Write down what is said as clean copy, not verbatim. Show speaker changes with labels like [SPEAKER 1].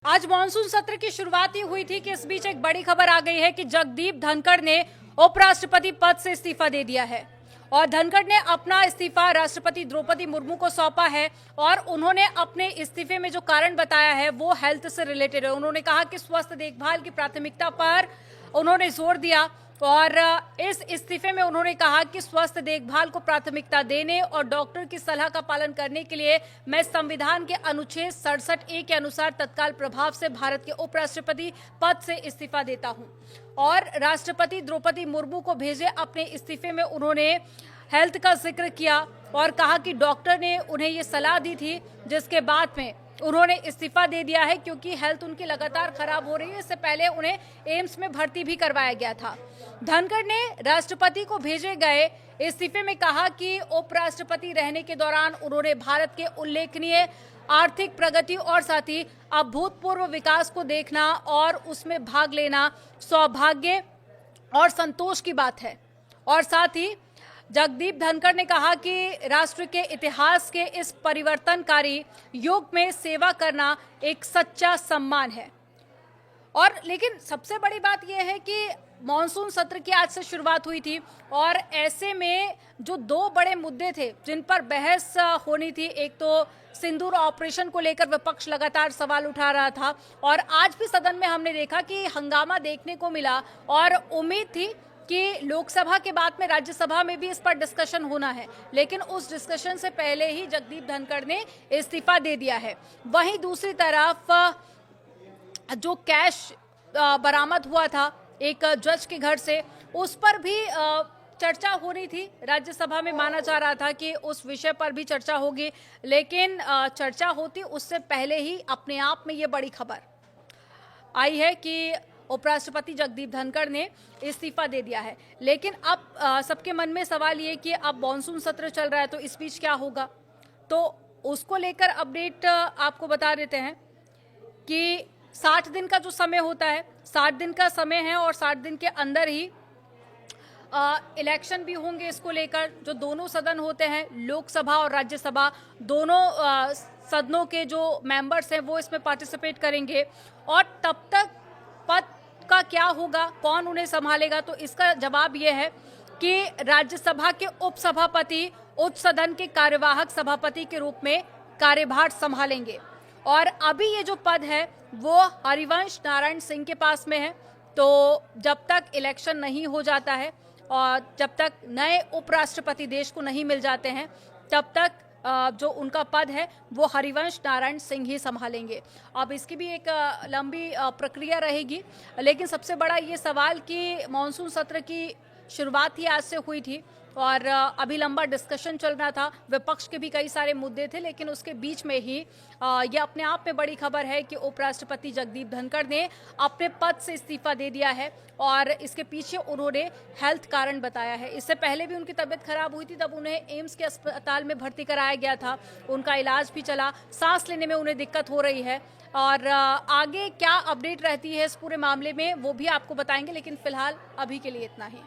[SPEAKER 1] आज मॉनसून सत्र की शुरुआत ही हुई थी कि इस बीच एक बड़ी खबर आ गई है कि जगदीप धनखड़ ने उपराष्ट्रपति पद से इस्तीफा दे दिया है और धनखड़ ने अपना इस्तीफा राष्ट्रपति द्रौपदी मुर्मू को सौंपा है और उन्होंने अपने इस्तीफे में जो कारण बताया है वो हेल्थ से रिलेटेड है। उन्होंने कहा कि स्वास्थ्य देखभाल की प्राथमिकता पर उन्होंने जोर दिया और इस इस्तीफे में उन्होंने कहा कि स्वास्थ्य देखभाल को प्राथमिकता देने और डॉक्टर की सलाह का पालन करने के लिए मैं संविधान के अनुच्छेद 67A के अनुसार तत्काल प्रभाव से भारत के उपराष्ट्रपति पद से इस्तीफा देता हूं। और राष्ट्रपति द्रौपदी मुर्मू को भेजे अपने इस्तीफे में उन्होंने हेल्थ का जिक्र किया और कहा कि डॉक्टर ने उन्हें ये सलाह दी थी जिसके बाद में उन्होंने इस्तीफा दे दिया है क्योंकि हेल्थ उनकी लगातार खराब हो रही है। इससे पहले उन्हें एम्स में भर्ती भी करवाया गया था। धनखड़ ने राष्ट्रपति को भेजे गए इस्तीफे में कहा कि उपराष्ट्रपति रहने के दौरान उन्होंने भारत के उल्लेखनीय आर्थिक प्रगति और साथ ही अभूतपूर्व विकास को देखना और उसमें भाग लेना सौभाग्य और संतोष की बात है। और साथ ही जगदीप धनखड़ ने कहा कि राष्ट्र के इतिहास के इस परिवर्तनकारी युग में सेवा करना एक सच्चा सम्मान है। और लेकिन सबसे बड़ी बात यह है कि मॉनसून सत्र की आज से शुरुआत हुई थी और ऐसे में जो दो बड़े मुद्दे थे जिन पर बहस होनी थी, एक तो सिंदूर ऑपरेशन को लेकर विपक्ष लगातार सवाल उठा रहा था और आज भी सदन में हमने देखा कि हंगामा देखने को मिला और उम्मीद थी कि लोकसभा के बाद में राज्यसभा में भी इस पर डिस्कशन होना है, लेकिन उस डिस्कशन से पहले ही जगदीप धनखड़ ने इस्तीफा दे दिया है। वहीं दूसरी तरफ जो कैश बरामद हुआ था एक जज के घर से, उस पर भी चर्चा होनी थी। राज्यसभा में माना जा रहा था कि उस विषय पर भी चर्चा होगी, लेकिन चर्चा होती उससे पहले ही अपने आप में ये बड़ी खबर आई है कि उपराष्ट्रपति जगदीप धनखड़ ने इस्तीफा दे दिया है। लेकिन अब सबके मन में सवाल ये कि अब मॉनसून सत्र चल रहा है तो इस बीच क्या होगा, तो उसको लेकर अपडेट आपको बता देते हैं कि 60 दिन का जो समय होता है, 60 दिन का समय है और 60 दिन के अंदर ही इलेक्शन भी होंगे। इसको लेकर जो दोनों सदन होते हैं, लोकसभा और राज्यसभा, दोनों सदनों के जो मेंबर्स हैं वो इसमें पार्टिसिपेट करेंगे और तब तक पद का क्या होगा, कौन उन्हें संभालेगा, तो इसका जवाब यह है कि राज्यसभा के उपसभापति उच्च सदन के कार्यवाहक सभापति के रूप में कार्यभार संभालेंगे। और अभी ये जो पद है वो हरिवंश नारायण सिंह के पास में है। तो जब तक इलेक्शन नहीं हो जाता है और जब तक नए उपराष्ट्रपति देश को नहीं मिल जाते हैं, तब तक जो उनका पद है वो हरिवंश नारायण सिंह ही संभालेंगे। अब इसकी भी एक लंबी प्रक्रिया रहेगी, लेकिन सबसे बड़ा ये सवाल कि मॉनसून सत्र की शुरुआत ही आज से हुई थी और अभी लंबा डिस्कशन चल रहा था, विपक्ष के भी कई सारे मुद्दे थे, लेकिन उसके बीच में ही ये अपने आप में बड़ी खबर है कि उपराष्ट्रपति जगदीप धनखड़ ने अपने पद से इस्तीफा दे दिया है और इसके पीछे उन्होंने हेल्थ कारण बताया है। इससे पहले भी उनकी तबीयत खराब हुई थी, तब उन्हें एम्स के अस्पताल में भर्ती कराया गया था, उनका इलाज भी चला, सांस लेने में उन्हें दिक्कत हो रही है। और आगे क्या अपडेट रहती है इस पूरे मामले में वो भी आपको बताएंगे, लेकिन फिलहाल अभी के लिए इतना ही।